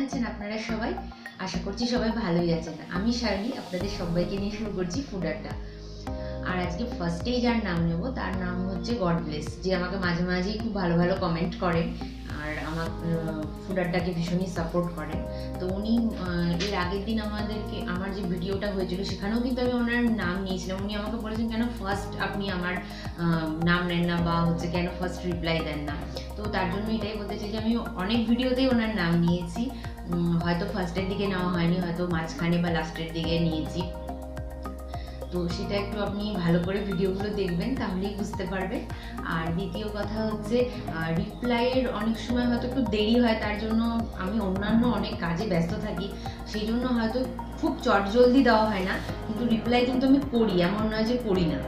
আছেন আপনারা সবাই? আশা করছি সবাই ভালোই আছেন। আমি শার্লি আপনাদের সবাইকে নিয়ে শুরু করছি ফুড আড্ডা। আর আজকে ফার্স্টেই যার নাম নেব তার নাম হচ্ছে গড ব্লেস, যে আমাকে মাঝে মাঝেই খুব ভালো ভালো কমেন্ট করেন আর আমার ফুড আড্ডাকে ভীষণই সাপোর্ট করেন। তো উনি এর আগের দিন আমার যে ভিডিওটা হয়েছিল সেখানেও কিন্তু আমি ওনার নাম নিয়েছিলাম। উনি আমাকে বলেছেন কেন ফার্স্ট আপনি আমার নাম নেন না, বা হচ্ছে কেন ফার্স্ট রিপ্লাই দেন না। তো তার জন্য এটাই বলতে চাই যে আমি অনেক ভিডিওতেই ওনার নাম নিয়েছি, হয়তো ফার্স্টের দিকে নেওয়া হয়নি, হয়তো মাঝখানে বা লাস্টের দিকে নিয়েছি। তো সেটা একটু আপনি ভালো করে ভিডিওগুলো দেখবেন, তাহলেই বুঝতে পারবেন। আর দ্বিতীয় কথা হচ্ছে রিপ্লাইয়ের অনেক সময় হয়তো একটু দেরি হয়, তার জন্য আমি অন্যান্য অনেক কাজে ব্যস্ত থাকি, সেই জন্য হয়তো খুব চটজলদি দেওয়া হয় না, কিন্তু রিপ্লাই কিন্তু আমি করি, এমন নয় যে করি না।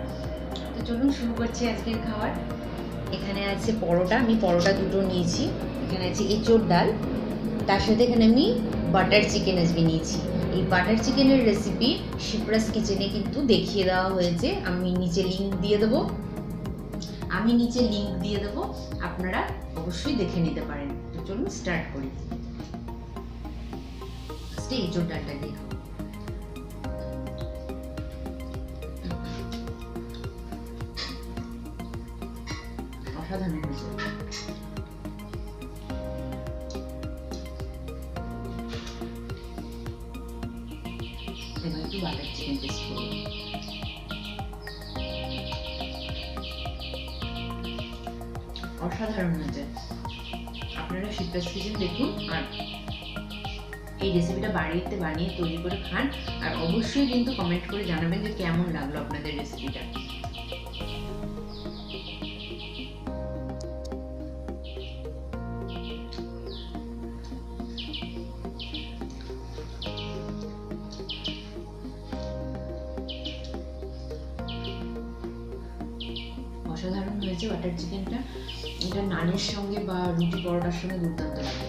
তো চলুন শুরু করছি আজকের খাবার। এখানে আছে পরোটা, আমি পরোটা দুটো নিয়েছি। এখানে আছে এঁচোড় ডাল, তার সাথে এখানে আমি বাটার চিকেন আজকে নিয়েছি। এই বাটার চিকেনের রেসিপি শিপ্রাস কিচেনে কিন্তু দেখিয়ে দেওয়া হয়েছে, আমি নিচে লিঙ্ক দিয়ে দেবো, আপনারা অবশ্যই দেখে নিতে পারেন। তো চলুন স্টার্ট করি। ফার্স্টে এঁচোড় ডালটা দিয়ে খাবো। অসাধারণ হয়েছে। এবার একটু বাটার চিকেন টেস্ট করবো। অসাধারণ হয়েছে। আপনারা শিপ্রাস কিচেন দেখুন আর এই রেসিপিটা বাড়িতে বানিয়ে তৈরি করে খান, আর অবশ্যই কিন্তু কমেন্ট করে জানাবেন যে কেমন লাগলো আপনাদের রেসিপিটা। অসাধারণ হয়েছে বাটার চিকেনটা, এটা নানের সঙ্গে বা রুটি পরোটার সঙ্গে দুর্দান্ত লাগে।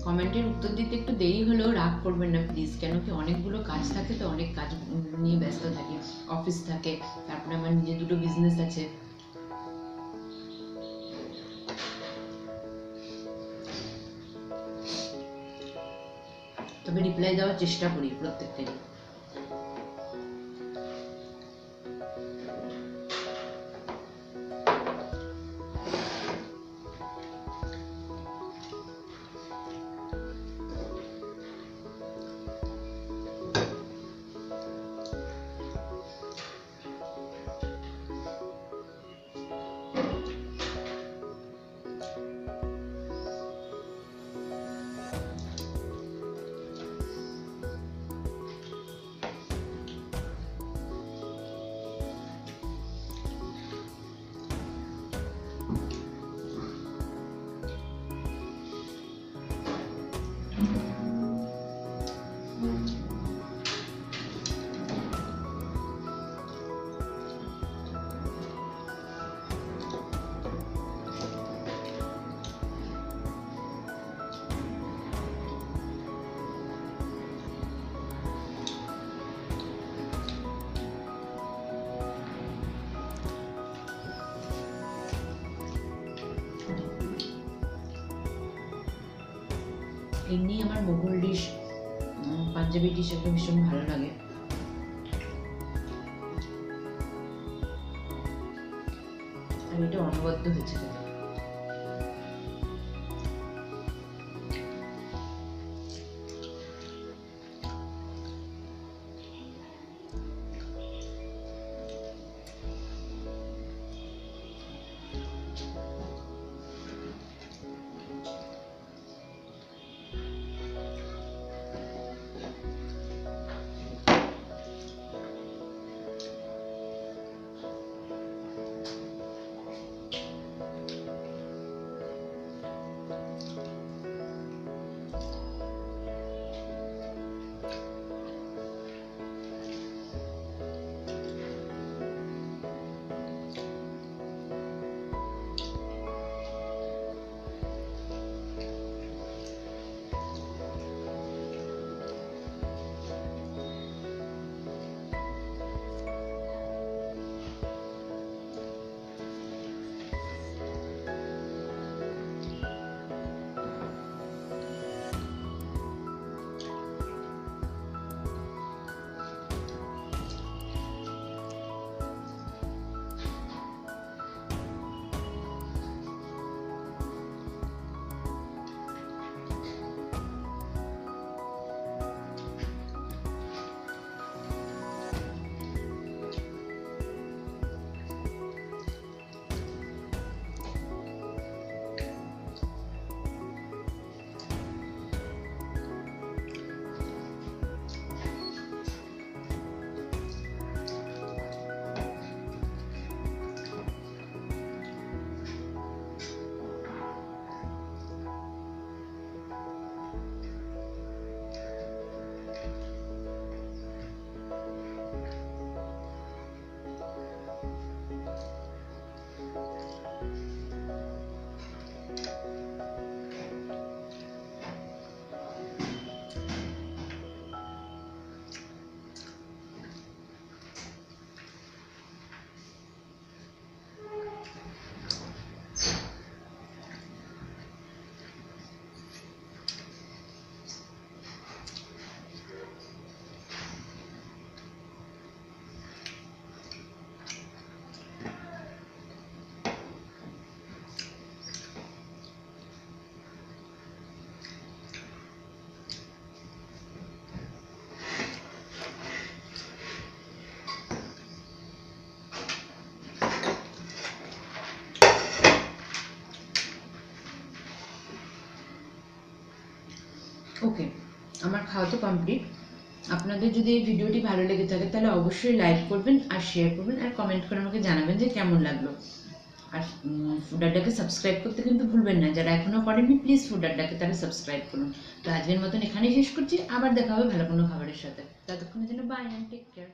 কমেন্টের উত্তর দিতে একটু দেরি হলেও রাগ করবেন না প্লিজ, কেন কি অনেকগুলো কাজ থাকে, তো অনেক কাজ নিয়ে ব্যস্ত থাকি, অফিস থাকে, তারপরে আমার নিজের দুটো বিজনেস আছে। তবে রিপ্লাই দেওয়ার চেষ্টা করি প্রত্যেকটাই। এমনি আমার মোগল ডিশ পাঞ্জাবি ডিশটা ভীষণ ভালো লাগে। আর এটা অনবদ্য হয়েছে। ওকে, আমার খাওয়া তো কমপ্লিট। আপনাদের যদি এই ভিডিওটি ভালো লেগে থাকে তাহলে অবশ্যই লাইক করবেন আর শেয়ার করবেন আর কমেন্ট করে আমাকে জানাবেন যে কেমন লাগলো। আর ফুড আড্ডাকে সাবস্ক্রাইব করতে কিন্তু ভুলবেন না, যারা এখনও করেননি প্লিজ ফুড আড্ডাকে তারা সাবস্ক্রাইব করুন। তো আজকের মতন এখানেই শেষ করছি, আবার দেখা হবে ভালো কোনো খাবারের সাথে। ততক্ষণের জন্য বাই অ্যান্ড টেক কেয়ার।